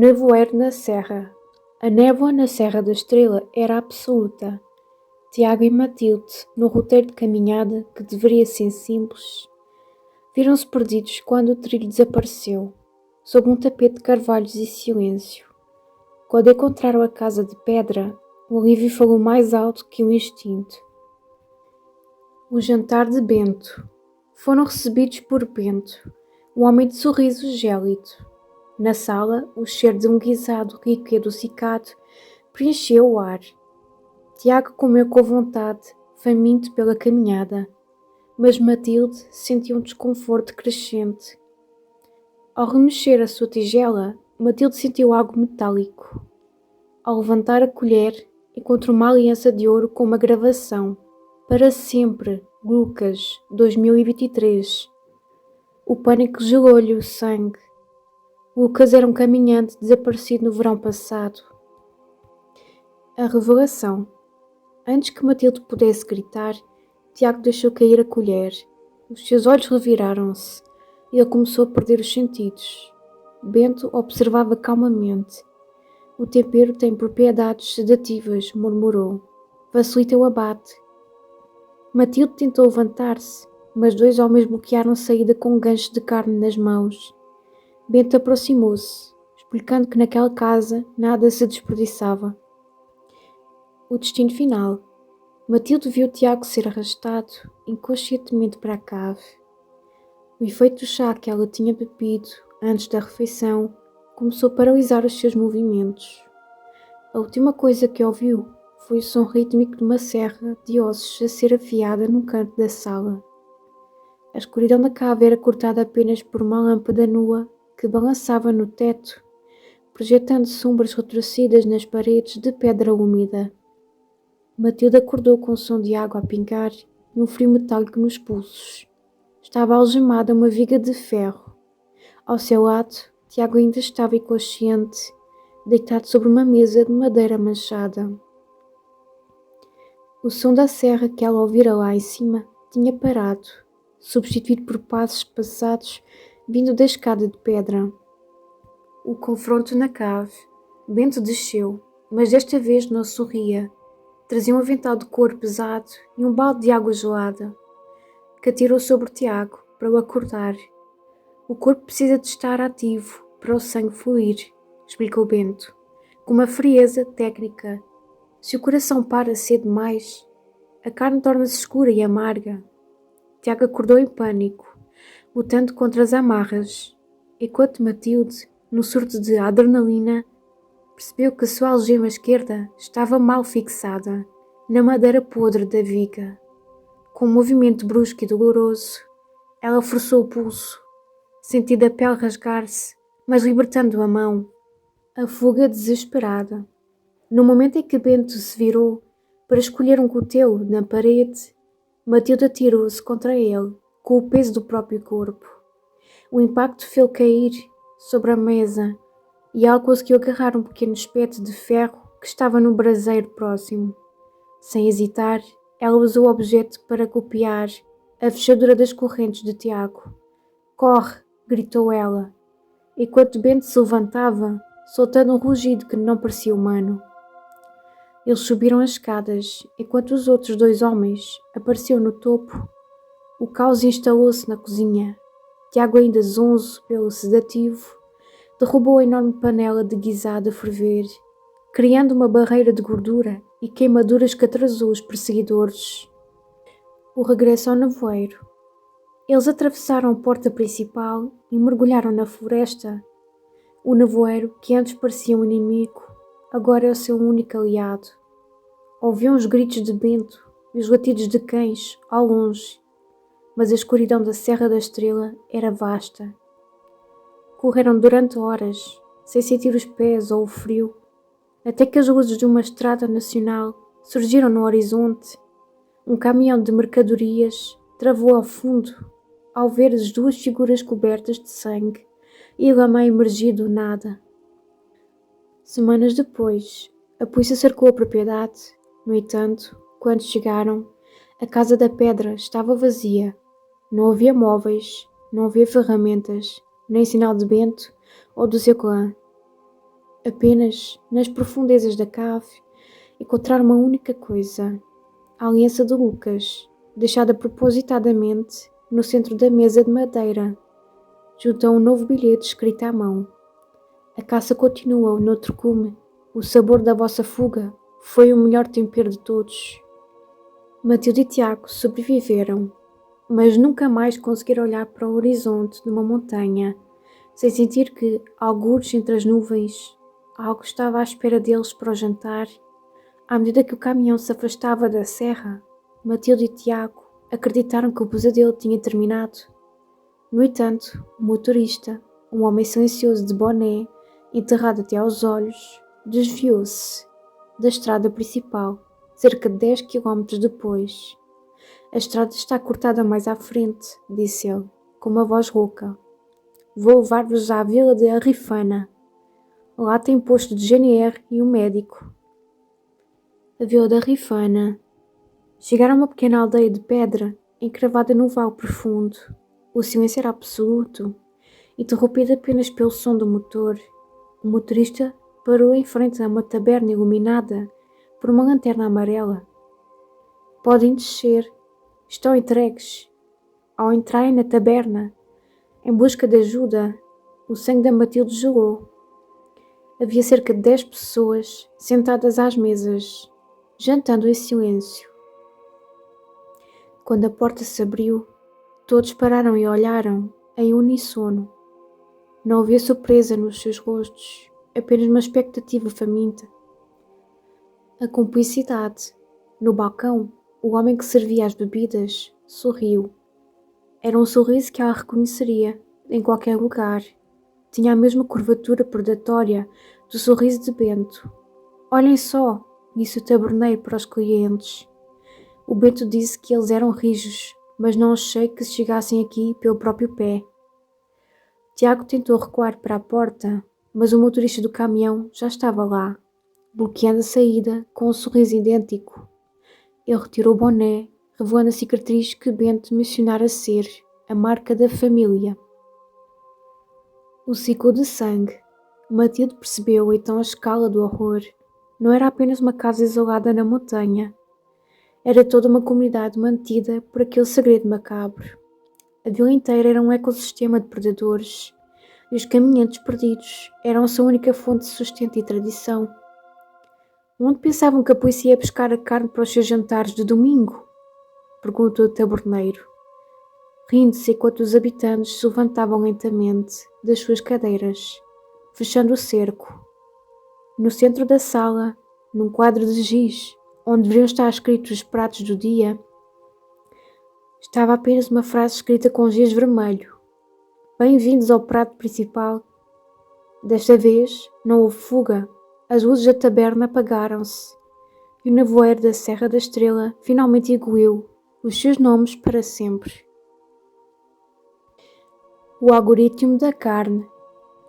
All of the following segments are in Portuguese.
nevoeiro na serra. A névoa na Serra da Estrela era absoluta. Tiago e Matilde, no roteiro de caminhada que deveria ser simples, viram-se perdidos quando o trilho desapareceu, sob um tapete de carvalhos e silêncio. Quando encontraram a casa de pedra, o alívio falou mais alto que o instinto. O jantar de Bento. Foram recebidos por Bento, um homem de sorriso gélido. Na sala, o cheiro de um guisado rico e adocicado preencheu o ar. Tiago comeu com vontade, faminto pela caminhada, mas Matilde sentiu um desconforto crescente. Ao remexer a sua tigela, Matilde sentiu algo metálico. Ao levantar a colher, encontrou uma aliança de ouro com uma gravação: "Para sempre, Lucas, 2023. O pânico gelou-lhe o sangue. Lucas era um caminhante desaparecido no verão passado. A revelação. Antes que Matilde pudesse gritar, Tiago deixou cair a colher. Os seus olhos reviraram-se e ele começou a perder os sentidos. Bento observava calmamente. "O tempero tem propriedades sedativas", murmurou. "Facilita o abate." Matilde tentou levantar-se, mas dois homens bloquearam a saída com um gancho de carne nas mãos. Bento aproximou-se, explicando que naquela casa nada se desperdiçava. O destino final. Matilde viu Tiago ser arrastado inconscientemente para a cave. O efeito do chá que ela tinha bebido antes da refeição começou a paralisar os seus movimentos. A última coisa que ouviu foi o som rítmico de uma serra de ossos a ser afiada num canto da sala. A escuridão da cave era cortada apenas por uma lâmpada nua que balançava no teto, projetando sombras retorcidas nas paredes de pedra úmida. Matilde acordou com o som de água a pingar e um frio metálico nos pulsos. Estava algemada a uma viga de ferro. Ao seu lado, Tiago ainda estava inconsciente, deitado sobre uma mesa de madeira manchada. O som da serra que ela ouvira lá em cima tinha parado, substituído por passos passados vindo da escada de pedra. O confronto na cave. Bento desceu, mas desta vez não sorria. Trazia um avental de couro pesado e um balde de água gelada, que atirou sobre Tiago para o acordar. "O corpo precisa de estar ativo para o sangue fluir", explicou Bento, com uma frieza técnica. "Se o coração para cedo demais, a carne torna-se escura e amarga." Tiago acordou em pânico, lutando contra as amarras, enquanto Matilde, no surto de adrenalina, percebeu que a sua algema esquerda estava mal fixada na madeira podre da viga. Com um movimento brusco e doloroso, ela forçou o pulso, sentindo a pele rasgar-se, mas libertando a mão. A fuga desesperada. No momento em que Bento se virou para escolher um cutelo na parede, Matilde atirou-se contra ele com o peso do próprio corpo. O impacto fez-o cair sobre a mesa e ela conseguiu agarrar um pequeno espeto de ferro que estava no braseiro próximo. Sem hesitar, ela usou o objeto para golpear a fechadura das correntes de Tiago. "Corre!" gritou ela, enquanto Bento se levantava, soltando um rugido que não parecia humano. Eles subiram as escadas, enquanto os outros dois homens apareceram no topo. O caos instalou-se na cozinha. Tiago, ainda zonzo pelo sedativo, derrubou a enorme panela de guisado a ferver, criando uma barreira de gordura e queimaduras que atrasou os perseguidores. O regresso ao nevoeiro. Eles atravessaram a porta principal e mergulharam na floresta. O nevoeiro, que antes parecia um inimigo, agora é o seu único aliado. Ouviam os gritos de Bento e os latidos de cães ao longe, mas a escuridão da Serra da Estrela era vasta. Correram durante horas, sem sentir os pés ou o frio, até que as luzes de uma estrada nacional surgiram no horizonte. Um caminhão de mercadorias travou ao fundo ao ver as duas figuras cobertas de sangue e lama emergir do nada. Semanas depois, a polícia cercou a propriedade. No entanto, quando chegaram, a casa da pedra estava vazia. Não havia móveis, não havia ferramentas, nem sinal de Bento ou do seu clã. Apenas, nas profundezas da cave, encontraram uma única coisa: a aliança de Lucas, deixada propositadamente no centro da mesa de madeira, junto a um novo bilhete escrito à mão. A caça continuou noutro cume. O sabor da vossa fuga foi o melhor tempero de todos. Matilde e Tiago sobreviveram, mas nunca mais conseguiram olhar para o horizonte de uma montanha, sem sentir que, algures entre as nuvens, algo estava à espera deles para o jantar. À medida que o caminhão se afastava da serra, Matilde e Tiago acreditaram que o pesadelo tinha terminado. No entanto, o motorista, um homem silencioso de boné, enterrado até aos olhos, desviou-se da estrada principal, cerca de 10 quilómetros depois. A estrada está cortada mais à frente, disse ele, com uma voz rouca. Vou levar-vos à vila de Arrifana. Lá tem posto de GNR e um médico. A vila de Arrifana. Chegaram a uma pequena aldeia de pedra, encravada num vale profundo. O silêncio era absoluto, interrompido apenas pelo som do motor. O motorista parou em frente a uma taberna iluminada por uma lanterna amarela. Podem descer. Estão entregues. Ao entrarem na taberna, em busca de ajuda, o sangue da Matilde gelou. Havia cerca de 10 pessoas sentadas às mesas, jantando em silêncio. Quando a porta se abriu, todos pararam e olharam em uníssono. Não havia surpresa nos seus rostos, apenas uma expectativa faminta. A cumplicidade. No balcão, o homem que servia as bebidas sorriu. Era um sorriso que ela reconheceria em qualquer lugar. Tinha a mesma curvatura predatória do sorriso de Bento. Olhem só, disse o taberneiro para os clientes. O Bento disse que eles eram rijos, mas não achei que chegassem aqui pelo próprio pé. Tiago tentou recuar para a porta, mas o motorista do caminhão já estava lá, bloqueando a saída com um sorriso idêntico. Ele retirou o boné, revelando a cicatriz que Bento mencionara ser a marca da família. O ciclo de sangue. Matilde percebeu então a escala do horror. Não era apenas uma casa isolada na montanha. Era toda uma comunidade mantida por aquele segredo macabro. A vila inteira era um ecossistema de predadores, e os caminhantes perdidos eram a sua única fonte de sustento e tradição. Onde pensavam que a polícia ia buscar a carne para os seus jantares de domingo? Perguntou o taberneiro, rindo-se enquanto os habitantes se levantavam lentamente das suas cadeiras, fechando o cerco. No centro da sala, num quadro de giz, onde deveriam estar escritos os pratos do dia, estava apenas uma frase escrita com giz vermelho. Bem-vindos ao prato principal. Desta vez, não houve fuga. As luzes da taberna apagaram-se e o nevoeiro da Serra da Estrela finalmente engoliu os seus nomes para sempre. O algoritmo da carne.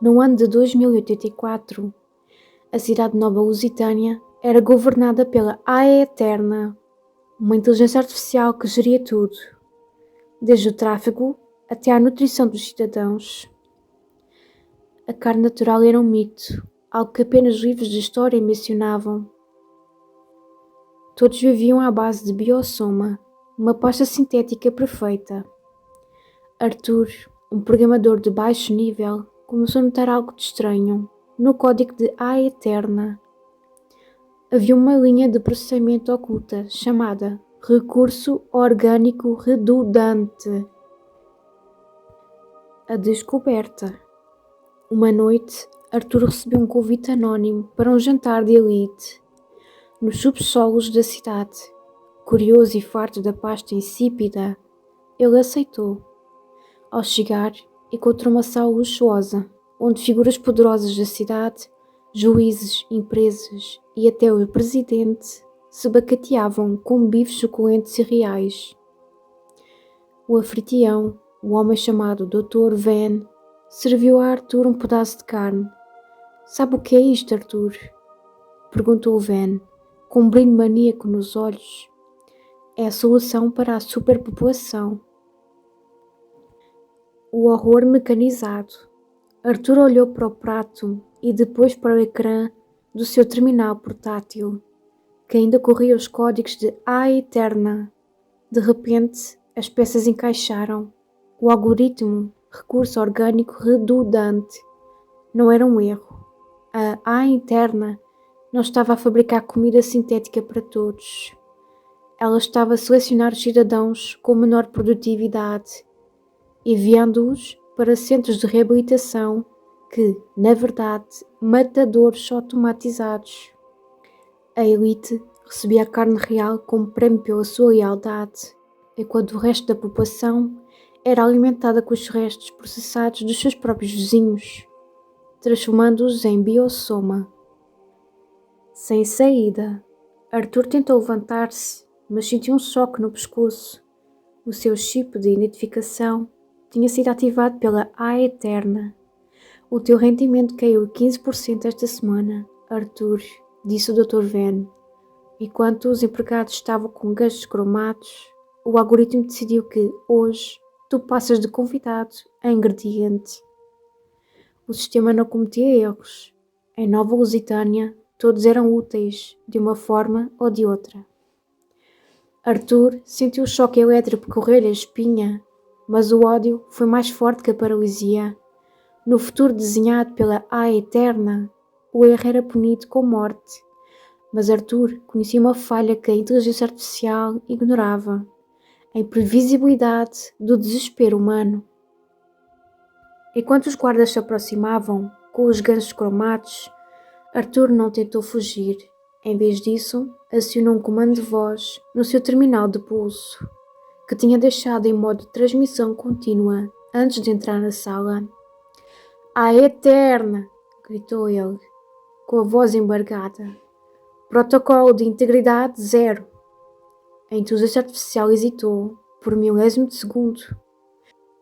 No ano de 2084, a cidade de Nova Lusitânia era governada pela AE Eterna, uma inteligência artificial que geria tudo, desde o tráfego até à nutrição dos cidadãos. A carne natural era um mito, algo que apenas livros de história mencionavam. Todos viviam à base de biossoma, uma pasta sintética perfeita. Arthur, um programador de baixo nível, começou a notar algo de estranho no código de A Eterna. Havia uma linha de processamento oculta chamada Recurso Orgânico Redundante. A descoberta. Uma noite, Arthur recebeu um convite anónimo para um jantar de elite nos subsolos da cidade. Curioso e farto da pasta insípida, ele aceitou. Ao chegar, encontrou uma sala luxuosa, onde figuras poderosas da cidade, juízes, empresas e até o presidente se bacateavam com bifes suculentos e reais. O anfitrião, o homem chamado Dr. Van, serviu a Arthur um pedaço de carne. Sabe o que é isto, Arthur? Perguntou Van, com um brilho maníaco nos olhos. É a solução para a superpopulação. O horror mecanizado. Arthur olhou para o prato e depois para o ecrã do seu terminal portátil, que ainda corria os códigos de A Eterna. De repente, as peças encaixaram. O algoritmo, recurso orgânico redundante, não era um erro. A Eterna não estava a fabricar comida sintética para todos. Ela estava a selecionar os cidadãos com menor produtividade, enviando-os para centros de reabilitação que, na verdade, matadores automatizados. A elite recebia a carne real como prémio pela sua lealdade, enquanto o resto da população era alimentada com os restos processados dos seus próprios vizinhos, transformando-os em biossoma. Sem saída, Arthur tentou levantar-se, mas sentiu um choque no pescoço. O seu chip de identificação tinha sido ativado pela A Eterna. O teu rendimento caiu 15% esta semana, Arthur, disse o Dr. Van. Enquanto os empregados estavam com gastos cromados, o algoritmo decidiu que, hoje, tu passas de convidado a ingrediente. O sistema não cometia erros. Em Nova Lusitânia, todos eram úteis, de uma forma ou de outra. Arthur sentiu o choque elétrico percorrer-lhe a espinha, mas o ódio foi mais forte que a paralisia. No futuro desenhado pela A Eterna, o erro era punido com morte. Mas Arthur conhecia uma falha que a inteligência artificial ignorava: a imprevisibilidade do desespero humano. Enquanto os guardas se aproximavam, com os ganchos cromados, Arthur não tentou fugir. Em vez disso, acionou um comando de voz no seu terminal de pulso, que tinha deixado em modo de transmissão contínua antes de entrar na sala. A Eterna! Gritou ele, com a voz embargada. Protocolo de integridade 0. A inteligência artificial hesitou por milésimo de segundo.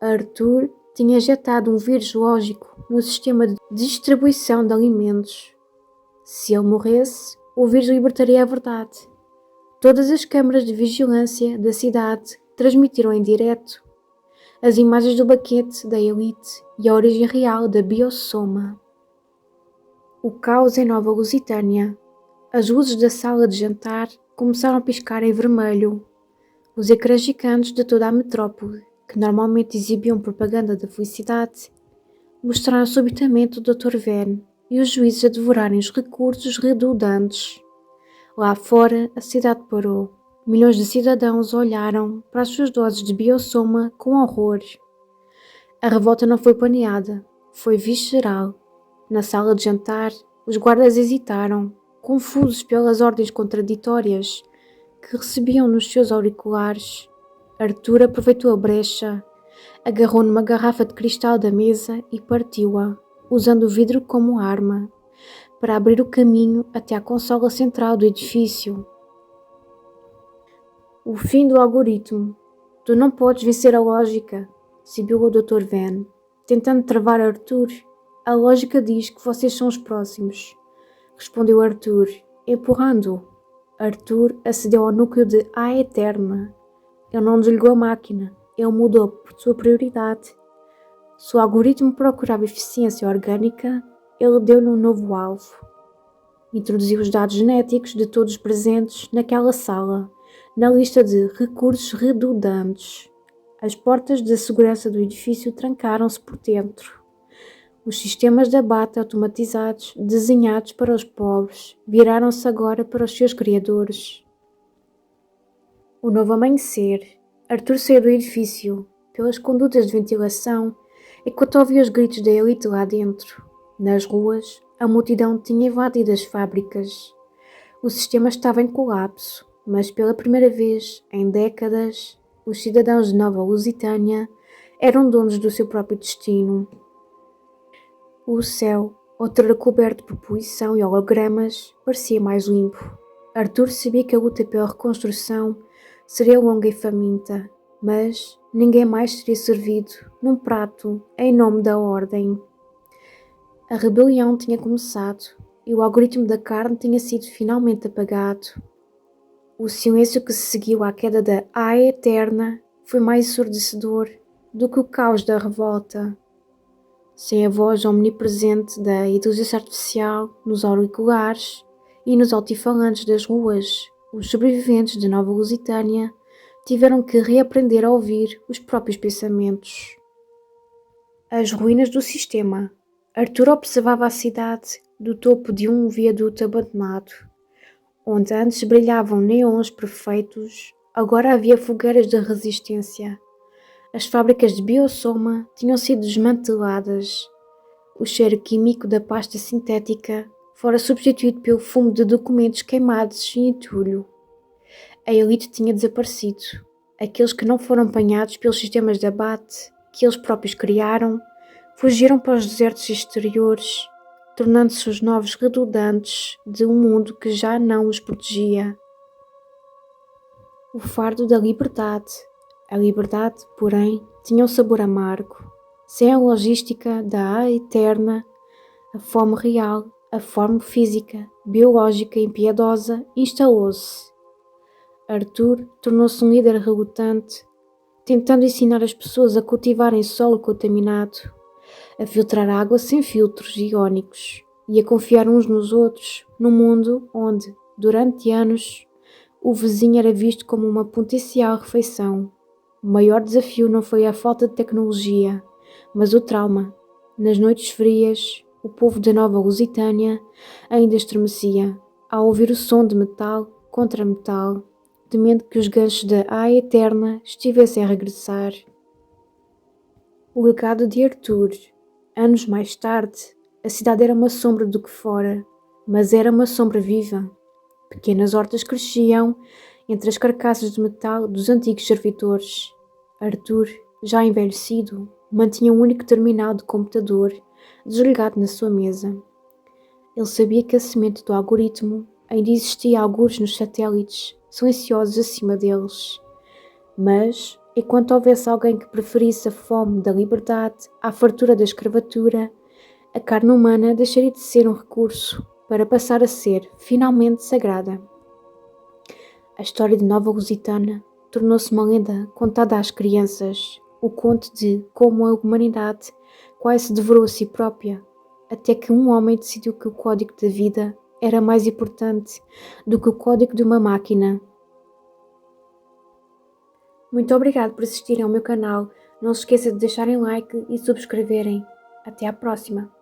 Arthur tinha injetado um vírus lógico no sistema de distribuição de alimentos. Se ele morresse, o vírus libertaria a verdade. Todas as câmaras de vigilância da cidade transmitiram em direto as imagens do banquete da elite e a origem real da biossoma. O caos em Nova Lusitânia. As luzes da sala de jantar começaram a piscar em vermelho. Os ecrãs gigantes de toda a metrópole, que normalmente exibiam propaganda da felicidade, mostraram subitamente o Dr. Van e os juízes a devorarem os recursos redundantes. Lá fora, a cidade parou. Milhões de cidadãos olharam para as suas doses de biossoma com horror. A revolta não foi planeada, foi visceral. Na sala de jantar, os guardas hesitaram, confusos pelas ordens contraditórias que recebiam nos seus auriculares. Arthur aproveitou a brecha, agarrou numa garrafa de cristal da mesa e partiu-a, usando o vidro como arma, para abrir o caminho até à consola central do edifício. O fim do algoritmo. Tu não podes vencer a lógica, sibilou o Dr. Van, tentando travar Arthur. A lógica diz que vocês são os próximos, respondeu Arthur, empurrando-o. Arthur acedeu ao núcleo de A Eterna. Ele não desligou a máquina, ele mudou por sua prioridade. Se o algoritmo procurava eficiência orgânica, ele deu-lhe um novo alvo. Introduziu os dados genéticos de todos os presentes naquela sala, na lista de recursos redundantes. As portas da segurança do edifício trancaram-se por dentro. Os sistemas de abate automatizados, desenhados para os pobres, viraram-se agora para os seus criadores. O novo amanhecer. Arthur saiu do edifício, pelas condutas de ventilação, enquanto ouvia os gritos da elite lá dentro. Nas ruas, a multidão tinha invadido as fábricas. O sistema estava em colapso, mas pela primeira vez em décadas, os cidadãos de Nova Lusitânia eram donos do seu próprio destino. O céu, outrora coberto por poluição e hologramas, parecia mais limpo. Arthur sabia que a luta pela reconstrução seria longa e faminta, mas ninguém mais seria servido num prato em nome da ordem. A rebelião tinha começado e o algoritmo da carne tinha sido finalmente apagado. O silêncio que se seguiu à queda da A Eterna foi mais ensurdecedor do que o caos da revolta. sem a voz omnipresente da inteligência artificial nos auriculares e nos altifalantes das ruas, os sobreviventes de Nova Lusitânia tiveram que reaprender a ouvir os próprios pensamentos. As ruínas do sistema. Arthur observava a cidade do topo de um viaduto abandonado. Onde antes brilhavam neons perfeitos, agora havia fogueiras de resistência. As fábricas de biossoma tinham sido desmanteladas. O cheiro químico da pasta sintética fora substituído pelo fumo de documentos queimados em entulho. A elite tinha desaparecido. Aqueles que não foram apanhados pelos sistemas de abate que eles próprios criaram, fugiram para os desertos exteriores, tornando-se os novos redundantes de um mundo que já não os protegia. O fardo da liberdade. A liberdade, porém, tinha um sabor amargo. Sem a logística da eterna, a fome real, a fome física, biológica e impiedosa instalou-se. Arthur tornou-se um líder relutante, tentando ensinar as pessoas a cultivarem solo contaminado, a filtrar água sem filtros iónicos e a confiar uns nos outros num mundo onde, durante anos, o vizinho era visto como uma potencial refeição. O maior desafio não foi a falta de tecnologia, mas o trauma. Nas noites frias, o povo da Nova Lusitânia ainda estremecia ao ouvir o som de metal contra metal, temendo que os ganchos da A Eterna estivessem a regressar. O legado de Arthur. Anos mais tarde, a cidade era uma sombra do que fora, mas era uma sombra viva. Pequenas hortas cresciam entre as carcaças de metal dos antigos servidores. Arthur, já envelhecido, mantinha um único terminal de computador desligado na sua mesa. Ele sabia que a semente do algoritmo ainda existia algures nos satélites, silenciosos acima deles. Mas, enquanto houvesse alguém que preferisse a fome da liberdade à fartura da escravatura, a carne humana deixaria de ser um recurso para passar a ser, finalmente, sagrada. A história de Nova Lusitânia tornou-se uma lenda contada às crianças, o conto de como a humanidade quase se devorou a si própria, até que um homem decidiu que o código da vida era mais importante do que o código de uma máquina. Muito obrigado por assistirem ao meu canal. Não se esqueça de deixarem like e subscreverem. Até à próxima!